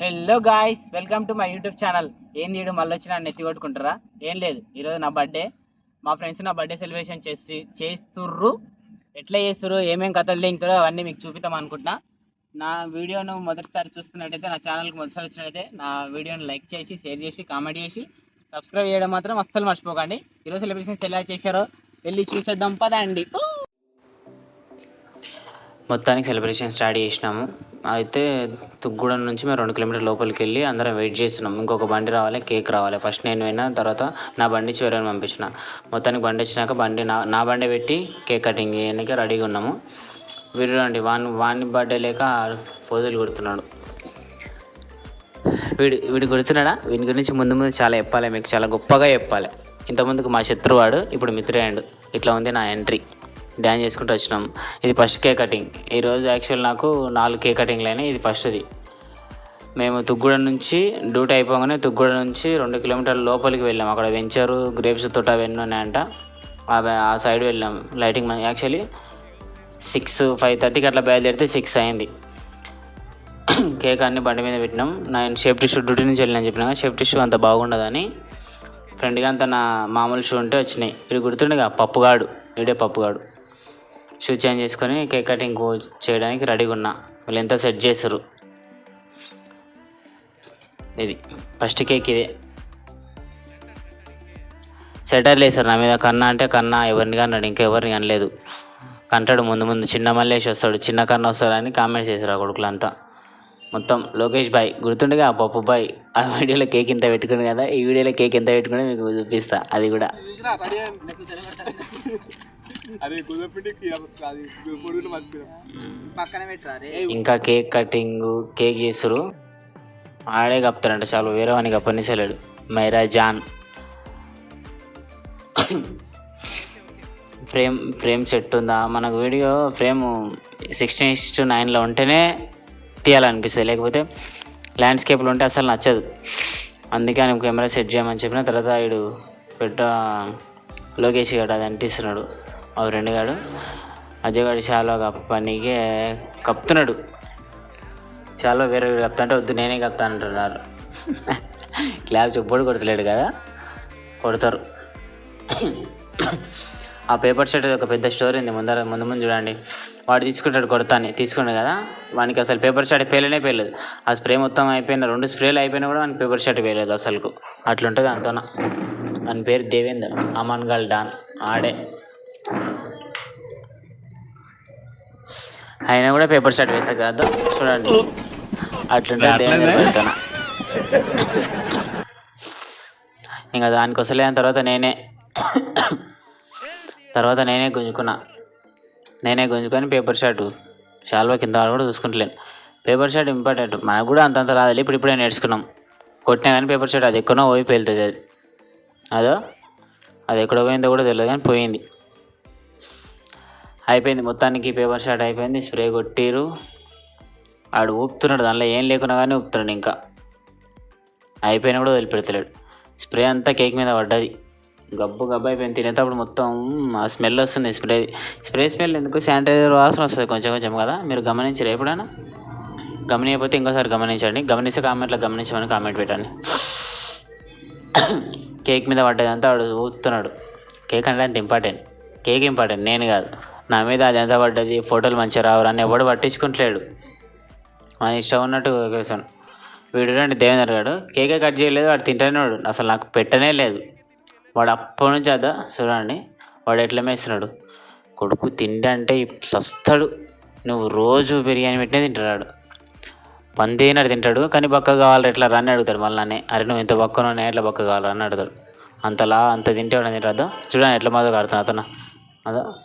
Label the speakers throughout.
Speaker 1: Hello guys, welcome to my YouTube channel. ఏంది వీడు మళ్ళీ వచ్చి నన్ను ఎత్తి కొట్టుకుంటారా? ఏం లేదు, ఈరోజు నా బర్త్డే. మా ఫ్రెండ్స్ నా బర్త్డే సెలబ్రేషన్ చేస్తుర్రు. ఎట్లా చేస్తుర్రు, ఏమేమి కథలు దింగుతారో అవన్నీ మీకు చూపిద్దాం అనుకుంటున్నా. నా వీడియోను మొదటిసారి చూస్తున్నట్టయితే, నా ఛానల్కి మొదటిసారి వచ్చినట్టయితే నా వీడియోని లైక్ చేసి, షేర్ చేసి, కామెంట్ చేసి, సబ్స్క్రైబ్ చేయడం మాత్రం అస్సలు మర్చిపోకండి. ఈరోజు సెలబ్రేషన్స్ ఎలా చేశారో వెళ్ళి చూసేద్దాం పదండి.
Speaker 2: మొత్తానికి సెలబ్రేషన్ స్టార్ట్ చేసినాము. అయితే తుగ్గూడెం నుంచి మేము 2 కిలోమీటర్ల లోపలికి వెళ్ళి అందరం వెయిట్ చేస్తున్నాం. ఇంకొక బండి రావాలి, కేక్ రావాలి. ఫస్ట్ నేను పోయినా, తర్వాత నా బండి చివరిని పంపించిన. మొత్తానికి బండి వచ్చినాక నా బండి పెట్టి కేక్ కటింగ్ చేయడానికి రెడీగా ఉన్నాము. వీడు అండి వాని బర్త్డే లేక ఫోజులు కొడుతున్నాడు. వీడు కొడుతున్నాడా? వీని గురించి ముందు చాలా చెప్పాలి, మీకు చాలా గొప్పగా చెప్పాలి. ఇంతకుముందుకు మా శత్రువాడు, ఇప్పుడు మిత్రుడు. ఇట్లా ఉంది నా ఎంట్రీ. డ్యాన్స్ చేసుకుంటూ వచ్చినాం. ఇది ఫస్ట్ కేక్ కటింగ్. ఈరోజు యాక్చువల్ నాకు 4 కేక్ కటింగ్లు అయినాయి, ఇది ఫస్ట్ది. మేము తుగ్గూడెం నుంచి డ్యూటీ అయిపోగానే తుగ్గూడెం నుంచి 2 కిలోమీటర్ల లోపలికి వెళ్ళాం. అక్కడ వెంచరు, గ్రేప్స్ తోట అవన్నీ ఉన్నాయంట. ఆ సైడ్ వెళ్ళాం. లైటింగ్ యాక్చువల్లీ 5:30కి అట్లా బయలుదేరితే 6 అయింది. కేక్ అన్ని బండి మీద పెట్టినాం. నేను సేఫ్టీ షూ డ్యూటీ నుంచి వెళ్ళినా చెప్పినా, సేఫ్టీ షూ అంత బాగుండదని ఫ్రెండ్గా అంతా నా మామూలు షూ ఉంటే వచ్చినాయి. ఇది గుర్తుండగా పప్పుగాడు, పప్పుగాడు షూ చేంజ్ చేసుకొని కేక్ కటింగ్ చేయడానికి రెడీగా ఉన్నా. వీళ్ళు ఎంత సెట్ చేస్తారు. ఇది ఫస్ట్ కేక్. ఇదే సెటర్లు వేసారు నా మీద. కన్నా అంటే కన్నా ఎవరిని కన్నాడు, ఇంకా ఎవరిని కనలేదు. కంటాడు ముందు చిన్న మల్లేసి వస్తాడు, చిన్న కన్నా వస్తాడని కామెంట్స్ చేశారు ఆ కొడుకులంతా. మొత్తం లోకేష్ బాయ్ గుర్తుండగా, ఆ పప్పు బాయ్ ఆ వీడియోలో కేక్ ఎంత పెట్టుకుని కదా, ఈ వీడియోలో కేక్ ఎంత పెట్టుకుని మీకు చూపిస్తా. అది కూడా ఇంకా కేక్ కటింగ్ కేక్ చేస్తారు. ఆడే కప్తాడంట, చాలు వేరే వానికి కప్పనిసలేడు. మైరా జాన్ ఫ్రేమ్ సెట్ ఉందా? మనకు వీడియో ఫ్రేమ్ 16:9 ఉంటేనే తీయాలనిపిస్తుంది, లేకపోతే ల్యాండ్స్కేప్లో ఉంటే అసలు నచ్చదు. అందుకే ఆయన కెమెరా సెట్ చేయమని చెప్పిన తర్వాత వీడు లోకేష్ గాడు అది అంటిస్తున్నాడు. మా ఫ్రెండ్ గాడు అజయ్ గాడు చాలా పనికి కప్తున్నాడు. చాలా వేరే కప్తా అంటే వద్దు నేనే కప్తా అంటున్నారు. క్లాస్ చెప్పుడు కొడతలేడు కదా, కొడతారు. ఆ పేపర్ షర్ట్ ఒక పెద్ద స్టోరీ ఉంది ముందు చూడండి. వాడు తీసుకున్నాడు కదా, వానికి అసలు పేపర్ షర్ట్ పేలేదు. ఆ స్ప్రే మొత్తం అయిపోయిన 2 స్ప్రేలు అయిపోయినా కూడా వానికి పేపర్ షర్ట్ పేయలేదు అసలుకు. అట్లుంటుంది అంతనా. అని పేరు దేవేందర్ అమన్గల్ డాన్. ఆడే అయినా కూడా పేపర్ షర్ట్ వేస్తా కదా, చూడండి అట్లుంటుంది దేవేందర్ పెడతాను. ఇంకా దానికి వస్తలేని తర్వాత నేనే గుంజుకొని పేపర్ షర్టు షాల్వా కింద కూడా చూసుకుంటలేను. పేపర్ షర్ట్ ఇంపార్టెంట్, మనకు కూడా అంతంత రాదు. ఇప్పుడే నేర్చుకున్నాం. కొట్టినా కానీ పేపర్ షర్ట్ అది ఎక్కడో పోయి పేలుతుంది. అది ఎక్కడ పోయిందో కూడా తెలియదు, కానీ పోయింది. అయిపోయింది మొత్తానికి. పేపర్ షర్ట్ అయిపోయింది. స్ప్రే కొట్టిరు. ఆడు ఊపుతున్నాడు, దానిలో ఏం లేకున్నా కానీ ఊపుతున్నాడు. ఇంకా అయిపోయినా కూడా వదిలిపెడతలేడు. స్ప్రే అంతా కేక్ మీద పడ్డది. గబ్బు అయిపోయింది. తినేటప్పుడు మొత్తం ఆ స్మెల్ వస్తుంది. స్ప్రే స్మెల్ ఎందుకు, శానిటైజర్ వాసన వస్తుంది కొంచెం కదా. మీరు గమనించరు ఎప్పుడైనా? గమనించకపోతే ఇంకోసారి గమనించండి. గమనిస్తే కామెంట్లో గమనించమని కామెంట్ పెట్టండి. కేక్ మీద పడ్డదంతా వాడు ఊపుతున్నాడు. కేక్ అంటే అంత ఇంపార్టెంట్. కేక్ ఇంపార్టెంట్, నేను కాదు. నా మీద అది ఎంత పడ్డది, ఫోటోలు మంచిగా రావరని ఎవడు పట్టించుకుంటలేడు. మన ఇష్టం ఉన్నట్టు వేసాను. వీడు రండి దేవేందర్ గారు కేకే కట్ చేయలేదు, వాడు తింటూనే వాడు అసలు నాకు పెట్టనే లేదు. వాడు అప్పటి నుంచి చూడండి వాడు ఎట్లా మేస్తున్నాడు. కొడుకు తిండి అంటే సస్తాడు. నువ్వు రోజు బిర్యానీ పెట్టినే తింటాడు. పందేనాడు తింటాడు, కానీ బక్క కావాలి ఎట్లా రన్ అడుగుతాడు. మళ్ళీ అరే నువ్వు ఇంత బక్కనే ఎట్లా బక్క కావాలి అని అడుగుతాడు. అంత తింటాడు తింటాడు. చూడండి ఎట్లా మొదలు కడుతున్నా అతను.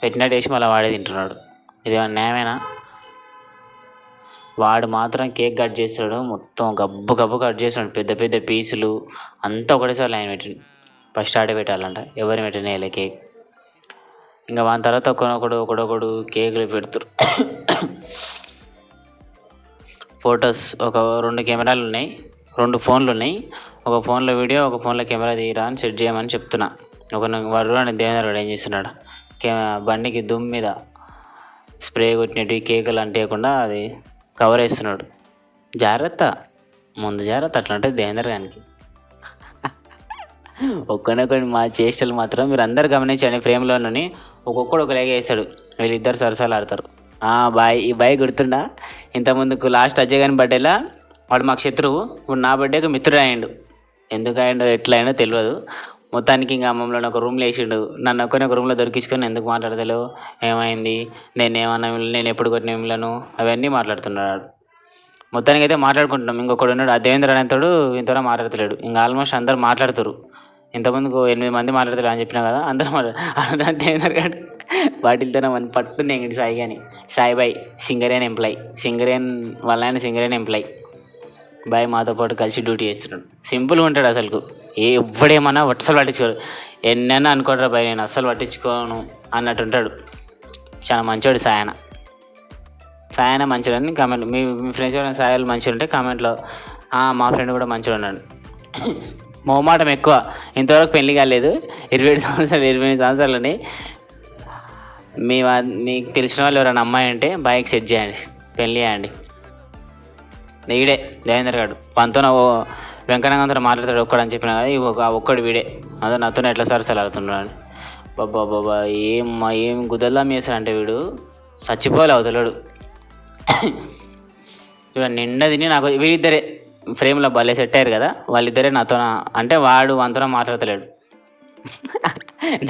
Speaker 2: పెట్టినట్టు వేసి మళ్ళీ వాడే తింటున్నాడు. ఇదేమన్నా న్యాయమేనా? వాడు మాత్రం కేక్ కట్ చేస్తాడు, మొత్తం గబ్బు కట్ చేస్తాడు. పెద్ద పీసులు అంతా ఒకటేసారి లైన్ పెట్టిండు. ఫస్ట్ ఆడే పెట్టాలంట, ఎవరిని పెట్టిన కేక్. ఇంకా వాని తర్వాత ఒకడొకడు కేకులు పెడుతురు. ఫొటోస్ ఒక 2 కెమెరాలు ఉన్నాయి, 2 ఫోన్లు ఉన్నాయి. ఒక ఫోన్లో వీడియో, ఒక ఫోన్లో కెమెరా తీయరా అని సెట్ చేయమని చెప్తున్నా. వాడు దేవేంద్ర వాడు ఏం చేస్తున్నాడు, బండికి దుమ్ము మీద స్ప్రే కొట్టినట్టు కేకులు అంటేయకుండా అది కవర్ వేస్తున్నాడు. జాగ్రత్త, ముందు జాగ్రత్త అట్లా ఉంటుంది దేవేందర్ గారికి. ఒక్కనొక్కడి మా చేష్టలు మాత్రం మీరు అందరు గమనించండి. ఫ్రేమ్లోని ఒక్కొక్కడు ఒక లేగ వేస్తాడు, వీళ్ళిద్దరు సరసాలు ఆడతారు. బాయ్ ఈ బాయ్ గుర్తుండా? ఇంతకుముందుకు లాస్ట్ అజయ్ గారి బర్త్డేలా వాడు మాకు శత్రువు, ఇప్పుడు నా బర్త్డేకి మిత్రుడు అయ్యిండు. ఎందుకు అయ్యిండో ఎట్లా అయినా తెలియదు. మొత్తానికి ఇంకా మమ్మల్ని ఒక రూమ్లో వేసిండు. నన్ను ఒక్కనే ఒక రూమ్లో దొరికించుకొని ఎందుకు మాట్లాడతలేవు, ఏమైంది, నేను ఏమన్నా నేను ఎప్పుడు కొట్టిన మిమ్మలను, అవన్నీ మాట్లాడుతున్నాడు. మొత్తానికి అయితే మాట్లాడుకుంటున్నాం. ఇంకొకడు ఉన్నాడు ఆ దేవేంద్ర అనేతోడు ఇంతవరకు మాట్లాడతలేడు. ఇంకా ఆల్మోస్ట్ అందరు మాట్లాడుతారు. ఇంతకుముందుకు 8 మంది మాట్లాడతారు అని చెప్పినా కదా, అందరూ మాట్లాడు. దేవేంద్ర గారు వాటితోనే మన పట్టుంది ఎంగడి సాయి కానీ సాయిబాయ్ సింగరేన్ ఎంప్లాయ్, సింగరేన్ వాళ్ళ ఆయన సింగరేన్ ఎంప్లాయ్. బాయ్ మాతో పాటు కలిసి డ్యూటీ చేస్తున్నాడు. సింపుల్గా ఉంటాడు అసలు. ఎవ్వడేమన్నా అస్సలు పట్టించుకోరు. ఎన్నైనా అనుకోడరా బాయ్ నేను అస్సలు పట్టించుకోను అన్నట్టు ఉంటాడు. చాలా మంచివాడు సాయన. సాయన మంచివాడని కామెంట్, మీ ఫ్రెండ్స్ ఎవరైనా సాయాలు మంచిగా ఉంటే కామెంట్లో మా ఫ్రెండ్ కూడా మంచిగా ఉన్నాడు. మొహమాటం ఎక్కువ. ఇంతవరకు పెళ్లి కాలేదు, 27 సంవత్సరాలు 28 సంవత్సరాలని. మీకు తెలిసిన వాళ్ళు ఎవరైనా అమ్మాయి అంటే బాయ్కి సెట్ చేయండి, పెళ్ళి చేయండి. ఈడే దేవేంద్ర గారు పంతో వెంకన్నగంతో మాట్లాడతాడు ఒక్కడని చెప్పినా కదా, ఒక్కడు వీడే. అదే నాతో ఎట్లా సరసలు ఆడుతున్నాడు. బాబా ఏం గుదల్లా మేసాడంటే వీడు చచ్చిపోలే అవుతాడు. చూడండి నిండా తిని నాకు వీళ్ళిద్దరే ఫ్రేమ్లో భలే సెట్ అయ్యారు కదా, వాళ్ళిద్దరే నాతో. అంటే వాడు అంతలో మాట్లాడతలేడు.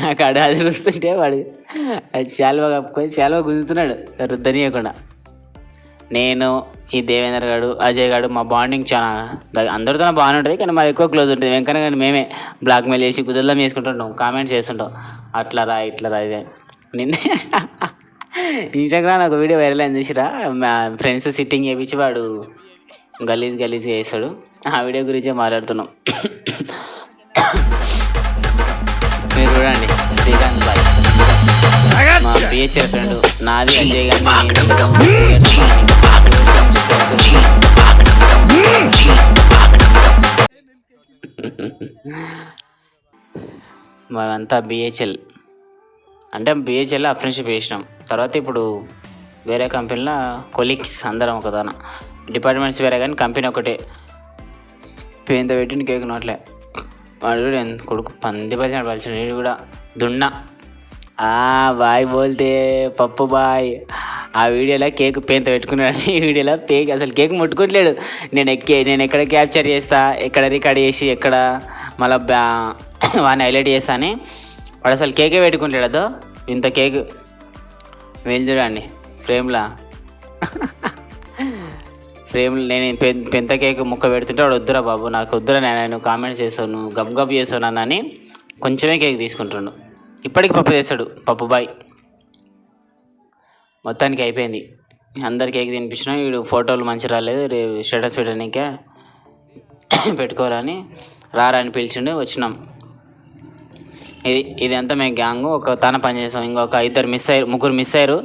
Speaker 2: నాకు అది చూస్తుంటే వాడు చాలా కప్పుకొని చాలా గుంజుతున్నాడు రుద్దనీయకుండా. నేను ఈ దేవేంద్ర గారు అజయ్ గారు మా బాండింగ్ చాలా అందరితో బాగానే ఉంటుంది, కానీ మాది ఎక్కువ క్లోజ్ ఉంటుంది. వెంకన్న గారిని మేమే బ్లాక్మెయిల్ చేసి కుదుర్లో వేసుకుంటుంటాం, కామెంట్స్ చేస్తుంటాం, అట్లా రా ఇట్లా రా ఇదే. నిన్నే ఇన్స్టాగ్రామ్ ఒక వీడియో వైరల్ అని చూసిరా, మా ఫ్రెండ్స్ సిట్టింగ్ చేయించి వాడు గలీజ్గా చేస్తాడు. ఆ వీడియో గురించే మాట్లాడుతున్నాం. మీరు చూడండి శ్రీకాంత్ బాయ్ మా పిహెచ్ఆర్ ఫ్రెండ్, నాది అజయ్ గారిని మేమంతా బిహెచ్ఎల్ అంటే బిహెచ్ఎల్ ఫ్రెండ్షిప్ చేసినాం. తర్వాత ఇప్పుడు వేరే కంపెనీలో కొలీగ్స్ అందరం ఒకదాన, డిపార్ట్మెంట్స్ వేరే కానీ కంపెనీ ఒకటే. పేంత పెట్టిన కేక్ నోట్లే వాడు కూడా కొడుకు 10% పలిచిన నీడు కూడా దున్నా బాయ్ బోల్తే పప్పు బాయ్. ఆ వీడియోలో కేక్ పేంత పెట్టుకున్నాడు, ఈ వీడియోలో అసలు కేక్ ముట్టుకోవట్లేడు. నేను ఎక్కడ క్యాప్చర్ చేస్తా, ఎక్కడ రికార్డ్ చేసి ఎక్కడ మళ్ళీ వాడిని హైలైట్ చేస్తా అని వాడు అసలు కేకే పెట్టుకుంటాడు. ఇంత కేక్ వీళ్ళు చూడండి ఫ్రేమ్లో నేను పెంత కేక్ ముక్క పెడుతుంటే వాడు వద్దురా బాబు నాకు వద్దురా నేను కామెంట్స్ చేస్తాను గబ్ చేస్తాను అని కొంచెమే కేక్ తీసుకుంటాడు. ఇప్పటికి పప్పు చేస్తాడు పప్పు బాయ్. మొత్తానికి అయిపోయింది, అందరు కేక్ తినిపించినా. వీడు ఫోటోలు మంచి రాలేదు, స్టేటస్ పెట్టడానికే పెట్టుకోవాలని రారా అని పిలిచిండు, వచ్చినాం. ఇది అంతా మేము గ్యాంగ్ ఒక తన పని చేసాం. ఇంకొక ముగ్గురు మిస్ అయ్యారు.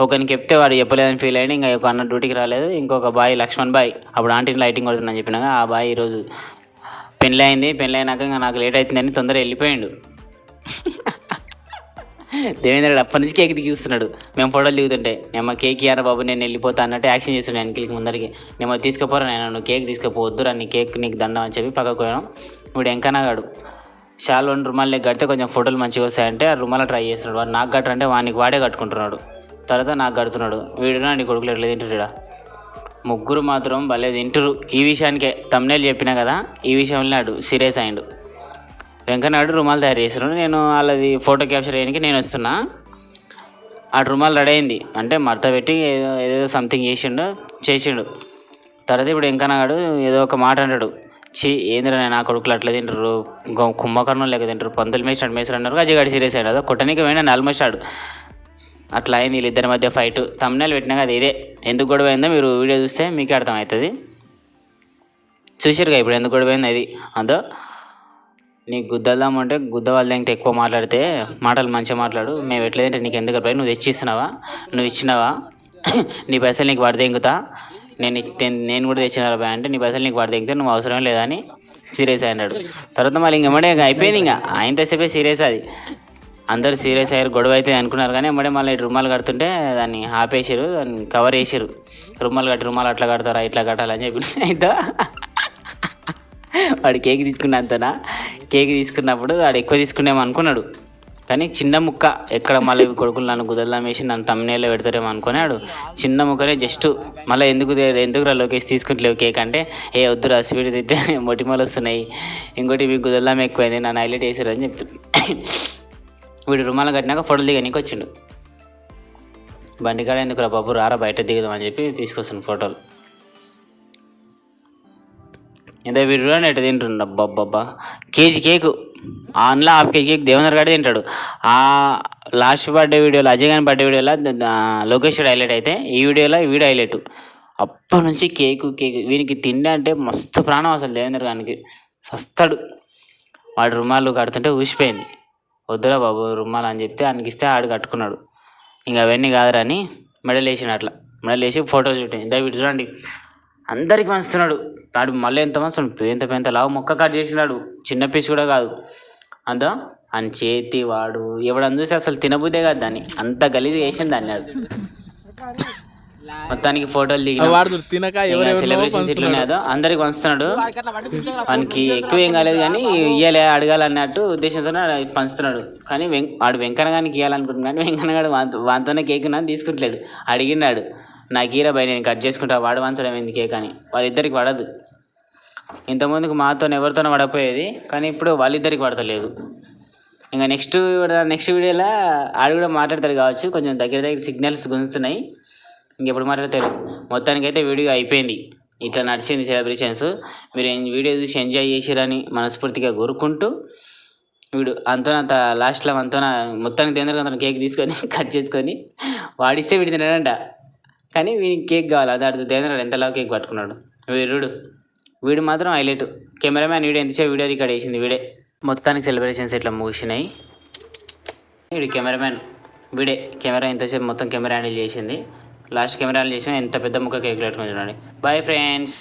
Speaker 2: ఒకరికి చెప్తే వాడు చెప్పలేదని ఫీల్ అయ్యి ఇంకా ఒక అన్న డ్యూటీకి రాలేదు. ఇంకొక బాయ్ లక్ష్మణ్ బాయ్ అప్పుడు ఆంటీని లైటింగ్ కొడుతుందని చెప్పినాక ఆ బాయ్ ఈరోజు పెళ్ళి అయినాక ఇంకా నాకు లేట్ అవుతుందని తొందరగా వెళ్ళిపోయాడు. దేవేంద్ర అప్పటి నుంచి కేక్ దిగిస్తున్నాడు. మేము ఫోటోలు దిగుతుంటే నేను కేక్ ఇయ్యారా బాబు నేను వెళ్ళిపోతా అన్నట్టు యాక్షన్ చేస్తున్నాడు వెనకలికి ముందరికి. నేను తీసుకుపోరా నువ్వు కేక్ తీసుకుపోవద్దురా, నీ కేక్ నీకు దండం అని చెప్పి పక్కకు పోయాం. ఇప్పుడు వెంకన్నగాడు షాల్ రుమాలు కడితే కొంచెం ఫోటోలు మంచిగా వస్తాయంటే ఆ రుమాల ట్రై చేస్తున్నాడు. వాడు నాకు కట్టరంటే వాడే కట్టుకుంటున్నాడు. తర్వాత నాకు కడుతున్నాడు. వీడునా నీ కొడుకులు ఎట్లా తింటుడా. ముగ్గురు మాత్రం భలే తింటురు. ఈ విషయానికే తమ్నేల్ చెప్పినా కదా, ఈ విషయంలో నాడు సీరియస్ అయ్యిండు. వెంకన్నాడు రుమాలు తయారు చేస్తున్నాడు. నేను వాళ్ళది ఫోటో క్యాప్చర్ చేయడానికి నేను వస్తున్నా. ఆ రుమాలు రెడీ అయింది అంటే మడత పెట్టి ఏదో సంథింగ్ చేసిండు. తర్వాత ఇప్పుడు వెంకన్నగాడు ఏదో ఒక మాట అంటాడు, ఏందిరా నా కొడుకులు అట్లా తింటారు, కుంభకర్ణం లేక తింటారు, పంతులు మేసాడు అన్నారు. అజయ్ గారు సీరియస్ అయ్యాడు. కొట్టనికి పోయినా ఆల్మోస్ట్ ఆడు. అట్లా అయింది వీళ్ళిద్దరి మధ్య ఫైట్. తమ్నేల్ పెట్టినా కదా ఇదే. ఎందుకు గొడవ అయిందో మీరు వీడియో చూస్తే మీకే అర్థమవుతుంది. చూసారుగా ఇప్పుడు ఎందుకు గొడవ అయింది అది. అందో నీకు గుద్దదామంటే గుద్ద వాళ్ళ దగ్గర ఎక్కువ మాట్లాడితే మాటలు మంచిగా మాట్లాడు. మేము ఎట్లేదంటే నీకు ఎందుకు పై నువ్వు తెచ్చిస్తున్నావా, నువ్వు ఇచ్చినావా, నీ పైసలు నీకు వాడి తెంగుతా, నేను కూడా తెచ్చినా బాయ్ అంటే నీ పైసలు నీకు వాడి తెంగితే నువ్వు అవసరం లేదని సీరియస్ అయ్యాడు. తర్వాత మళ్ళీ ఇంకెమ్మడే అయిపోయింది. ఇంకా ఆయనతోసేపే సీరియస్ అది. అందరూ సీరియస్ అయ్యారు, గొడవ అయితే అనుకున్నారు. కానీ ఎమ్మడే మళ్ళీ రుమాలు కడుతుంటే దాన్ని ఆపేసారు, దాన్ని కవర్ చేసారు. రుమాలు అట్లా కడతారా ఇట్లా కట్టాలని చెప్పి అయితే వాడు కేక్ తీసుకున్నంతనా కేక్ తీసుకున్నప్పుడు వాడు ఎక్కువ తీసుకునేమో అనుకున్నాడు, కానీ చిన్న ముక్క ఎక్కడ మళ్ళీ కొడుకులు నన్ను గుదల్లా వేసి నన్ను తమ్మునేలో పెడతారేమో అనుకున్నాడు. చిన్న ముక్కనే జస్ట్ మళ్ళీ ఎందుకురా లోకేష్ తీసుకుంటలేవు కేక్ అంటే, ఏ వద్దురా స్వీట్ తింటే మొటిమలు వస్తున్నాయి, ఇంకోటి మీకు గుదల్లాం ఎక్కువైంది, నన్ను హైలైట్ వేసారు అని చెప్తాడు. వీడు రుమాలు కట్టినాక ఫోటోలు దిగనీకి వచ్చిండు. బండికాడ ఎందుకురా బాబు రారా బయట దిగుదామని చెప్పి తీసుకొస్తాను ఫోటోలు. ఇదే వీడు ఎట్ట తింటుండ అబ్బాబ్బా కేజీ కేకు, అందులో హాఫ్ కేజీ కేక్ దేవేంద్ర గాడే తింటాడు. ఆ లాస్ట్ బర్త్డే వీడియోలో అజయ్ గారి బర్త్డే వీడియోలో లోకేష్ హైలైట్ అయితే ఈ వీడియోలో వీడియో హైలైట్. అప్పటి నుంచి కేకు వీనికి తిండి అంటే మస్తు ప్రాణం అసలు దేవేంద్ర గారికి, సస్తాడు. వాడు రుమాలు కడుతుంటే ఊసిపోయింది. వద్దురా బాబు రుమాలు అని చెప్తే ఆయనకి ఇస్తే ఆడు కట్టుకున్నాడు. ఇంకా అవన్నీ కాదురా అని మెడల్ వేసిన, అట్లా మెడల్ వేసి ఫోటోలు చుట్టాను. ఇందా వీడు చూడండి అందరికి పంచుతున్నాడు. వాడు మళ్ళీ ఎంత మంచి పెంత లావు మొక్క కట్ చేసినాడు, చిన్న పీస్ కూడా కాదు. అంతా అని చేతి వాడు ఎవడని చూసి అసలు తినబుద్దే కాదు దాన్ని, అంత గలీజ్ వేసింది దాన్ని. మొత్తానికి ఫోటోలు దిగిన సెలబ్రేషన్స్ ఇట్లనే అదో అందరికి పంచుతున్నాడు. వానికి ఎక్కువ ఏం కాలేదు కానీ ఇయ్యాలి అడగాలన్నట్టు ఉద్దేశంతో పంచుతున్నాడు. కానీ వాడు వెంకన్న గారికి ఇవ్వాలనుకుంటున్నాడు, వెంకన్న గారు వాంతోనే కేక్ నన్ను తీసుకుంటలేడు. అడిగినాడు నాకు ఈరా భయ్ నేను కట్ చేసుకుంటా, వాడు వంచడం ఏంది కేక్ అని. వాళ్ళిద్దరికి పడదు. ఇంతకుముందుకు మాతో ఎవరితోనే పడపోయేది, కానీ ఇప్పుడు వాళ్ళిద్దరికి పడతలేదు. ఇంకా నెక్స్ట్ వీడియోలో ఆడు కూడా మాట్లాడతాడు కావచ్చు, కొంచెం దగ్గర సిగ్నల్స్ గుంజుతున్నాయి, ఇంకెప్పుడు మాట్లాడతాడు. మొత్తానికైతే వీడియో అయిపోయింది, ఇట్లా నడిచింది సెలబ్రేషన్స్. మీరు వీడియో చూసి ఎంజాయ్ చేసిరని మనస్ఫూర్తిగా కోరుకుంటూ వీడు అంత లాస్ట్లో మొత్తానికి దేంద్ర కేక్ తీసుకొని కట్ చేసుకొని వాడిస్తే వీడి తినాడంట, కానీ వీడికి కేక్ కావాలి. అది అడుగుతుంది దేంద్ర ఎంతలా కేక్ పట్టుకున్నాడు వీడు మాత్రం హైలైట్. కెమెరామ్యాన్ వీడియో ఎంతసేపు వీడియో రికార్డ్ చేసింది వీడే. మొత్తానికి సెలబ్రేషన్స్ ఇట్లా ముగిసినాయి. వీడు కెమెరామ్యాన్ వీడే, కెమెరా ఎంతసేపు మొత్తం కెమెరా హ్యాండిల్ చేసింది. లాస్ట్ కెమెరా హ్యాండిల్ చేసిన ఎంత పెద్ద ముక్క కేక్ పెట్టుకుని చూడండి. Bye friends.